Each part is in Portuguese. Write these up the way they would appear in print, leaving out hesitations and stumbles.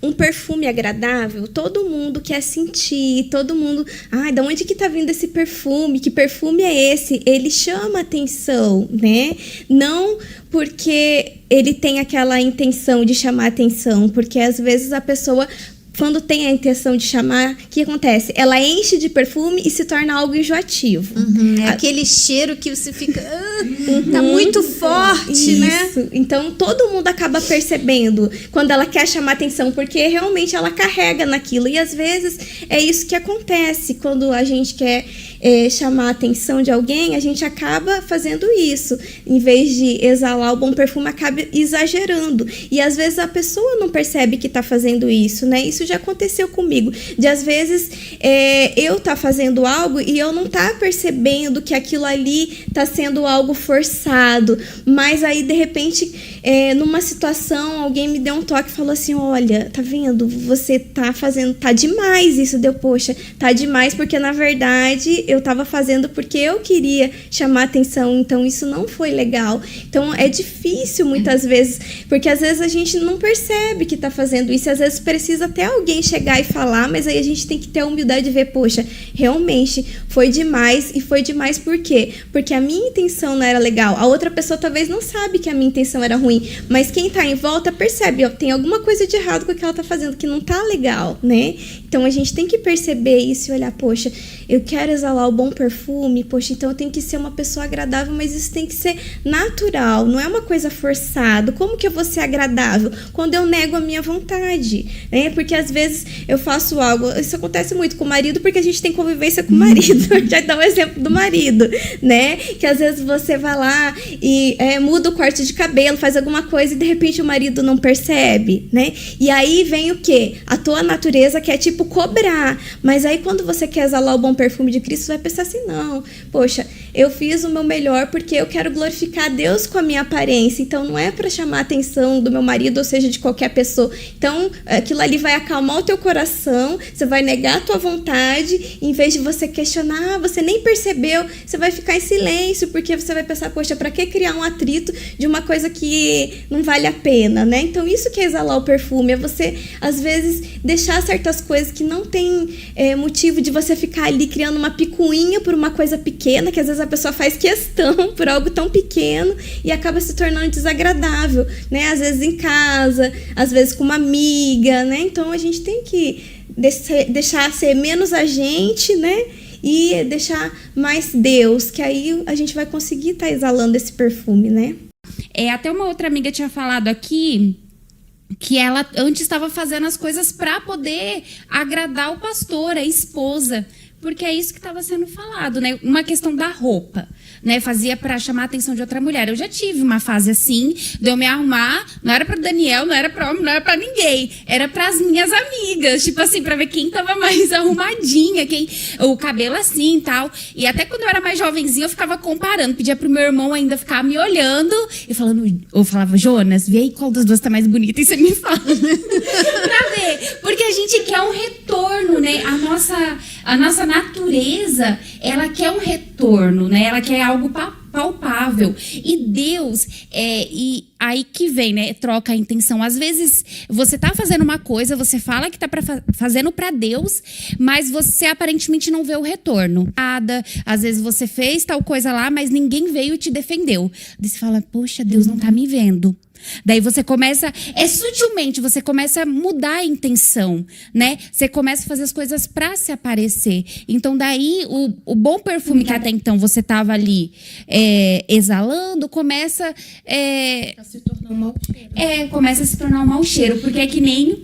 um perfume agradável, todo mundo quer sentir, todo mundo... da onde que tá vindo esse perfume? Que perfume é esse? Ele chama atenção, né? Não porque ele tem aquela intenção de chamar atenção, porque às vezes a pessoa... Quando tem a intenção de chamar, o que acontece? Ela enche de perfume e se torna algo enjoativo. É aquele cheiro que você fica... tá muito forte, né? Então, todo mundo acaba percebendo quando ela quer chamar atenção, porque realmente ela carrega naquilo. E, às vezes, é isso que acontece. Quando a gente quer chamar a atenção de alguém, a gente acaba fazendo isso. Em vez de exalar o bom perfume, acaba exagerando. E, às vezes, a pessoa não percebe que está fazendo isso, né? Isso já aconteceu comigo. De, às vezes, eu tá fazendo algo e eu não tá percebendo que aquilo ali tá sendo algo forçado. Mas aí, de repente, numa situação, alguém me deu um toque e falou assim, olha, tá vendo? Você tá fazendo... Tá demais isso. Deu, poxa, tá demais porque, na verdade, eu tava fazendo porque eu queria chamar atenção. Então, isso não foi legal. Então, é difícil muitas vezes, porque às vezes a gente não percebe que tá fazendo isso. Às vezes precisa até alguém chegar e falar, mas aí a gente tem que ter a humildade de ver, poxa, realmente foi demais. E foi demais por quê? Porque a minha intenção não era legal. A outra pessoa talvez não sabe que a minha intenção era ruim, mas quem tá em volta percebe, ó, tem alguma coisa de errado com o que ela tá fazendo, que não tá legal, né? Então a gente tem que perceber isso e olhar, poxa, eu quero exalar o bom perfume, poxa, então eu tenho que ser uma pessoa agradável, mas isso tem que ser natural, não é uma coisa forçada. Como que eu vou ser agradável? Quando eu nego a minha vontade, né? Porque às vezes eu faço algo, isso acontece muito com o marido, porque a gente tem convivência com o marido. Já dá um exemplo do marido, né? Que às vezes você vai lá e muda o corte de cabelo, faz alguma coisa e de repente o marido não percebe, né? E aí vem o quê? A tua natureza quer tipo cobrar, mas aí quando você quer exalar o bom perfume de Cristo, você vai pensar assim, não, poxa, eu fiz o meu melhor porque eu quero glorificar a Deus com a minha aparência, então não é para chamar a atenção do meu marido, ou seja, de qualquer pessoa. Então, aquilo ali vai acalmar o teu coração, você vai negar a tua vontade, em vez de você questionar, você nem percebeu, você vai ficar em silêncio, porque você vai pensar, poxa, para que criar um atrito de uma coisa que não vale a pena, né? Então, isso que é exalar o perfume, é você, às vezes, deixar certas coisas que não tem motivo de você ficar ali criando uma picuinha por uma coisa pequena, que às vezes a pessoa faz questão por algo tão pequeno e acaba se tornando desagradável, né? Às vezes em casa, às vezes com uma amiga, né? Então a gente tem que deixar ser menos a gente, né? E deixar mais Deus, que aí a gente vai conseguir estar exalando esse perfume, né? Até uma outra amiga tinha falado aqui que ela antes estava fazendo as coisas para poder agradar o pastor, a esposa, porque é isso que estava sendo falado, né? Uma questão da roupa, né? Fazia para chamar a atenção de outra mulher. Eu já tive uma fase assim, de eu me arrumar, não era para Daniel, não era para homem, não era para ninguém, era para as minhas amigas, tipo assim, para ver quem tava mais arrumadinha, quem o cabelo assim e tal. E até quando eu era mais jovenzinha, eu ficava comparando, pedia pro meu irmão ainda ficar me olhando e falando, eu falava, Jonas, vê aí qual das duas tá mais bonita e você me fala. Pra ver, porque a gente quer um retorno, né? A nossa natureza, ela quer um retorno, né? Ela quer algo palpável. E Deus, e aí que vem, né? Troca a intenção. Às vezes, você tá fazendo uma coisa, você fala que tá fazendo para Deus, mas você aparentemente não vê o retorno. Às vezes você fez tal coisa lá, mas ninguém veio e te defendeu. Daí você fala, poxa, Deus não tá me vendo. Daí você começa, sutilmente, você começa a mudar a intenção, né? Você começa a fazer as coisas para se aparecer. Então, daí, o bom perfume que até então você tava ali exalando, começa a se tornar um mau cheiro. Começa a se tornar um mau cheiro, porque é que nem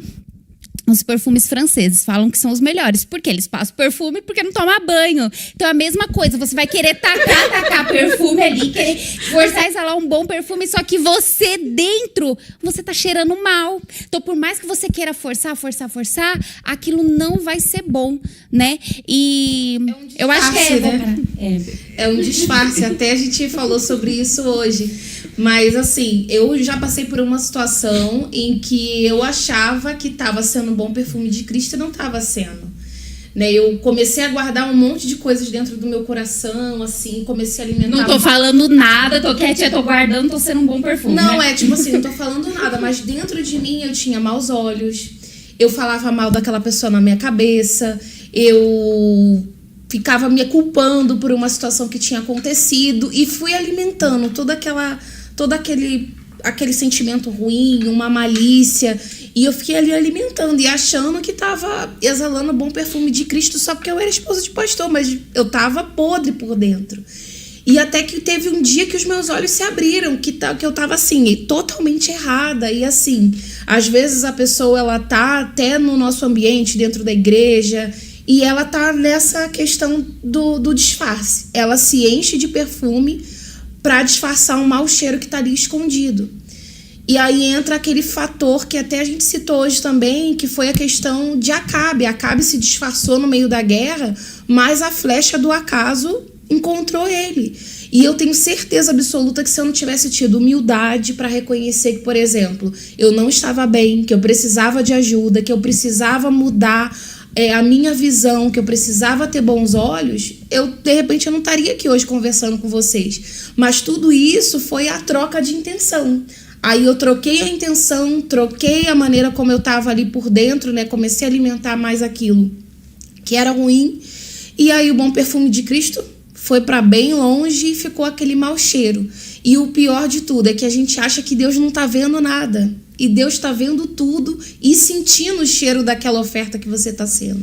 os perfumes franceses falam que são os melhores. Porque eles passam perfume porque não tomam banho. Então é a mesma coisa. Você vai querer tacar perfume ali, querer forçar a exalar um bom perfume, só que você dentro, você tá cheirando mal. Então por mais que você queira forçar, aquilo não vai ser bom, né? E eu acho que né? É um disfarce. Até a gente falou sobre isso hoje. Mas, assim, eu já passei por uma situação em que eu achava que estava sendo um bom perfume de Cristo e não estava sendo. Né? Eu comecei a guardar um monte de coisas dentro do meu coração, assim, comecei a alimentar... Não tô falando nada, tô quietinha, tô guardando, tô sendo um bom perfume. Não, né? tipo assim, não tô falando nada, mas dentro de mim eu tinha maus olhos, eu falava mal daquela pessoa na minha cabeça, eu ficava me culpando por uma situação que tinha acontecido e fui alimentando todo aquele sentimento ruim, uma malícia, e eu fiquei ali alimentando e achando que tava exalando bom perfume de Cristo só porque eu era esposa de pastor, mas eu tava podre por dentro. E até que teve um dia que os meus olhos se abriram, que eu tava assim, totalmente errada. E assim, às vezes a pessoa, ela tá até no nosso ambiente, dentro da igreja, e ela tá nessa questão do disfarce. Ela se enche de perfume para disfarçar um mau cheiro que tá ali escondido. E aí entra aquele fator que até a gente citou hoje também, que foi a questão de Acabe. Acabe se disfarçou no meio da guerra, mas a flecha do acaso encontrou ele. E eu tenho certeza absoluta que se eu não tivesse tido humildade para reconhecer que, por exemplo, eu não estava bem, que eu precisava de ajuda, que eu precisava mudar a minha visão, que eu precisava ter bons olhos, de repente eu não estaria aqui hoje conversando com vocês. Mas tudo isso foi a troca de intenção. Aí eu troquei a intenção, troquei a maneira como eu estava ali por dentro, né? Comecei a alimentar mais aquilo que era ruim. E aí o bom perfume de Cristo foi para bem longe e ficou aquele mau cheiro. E o pior de tudo é que a gente acha que Deus não está vendo nada. E Deus está vendo tudo e sentindo o cheiro daquela oferta que você está sendo.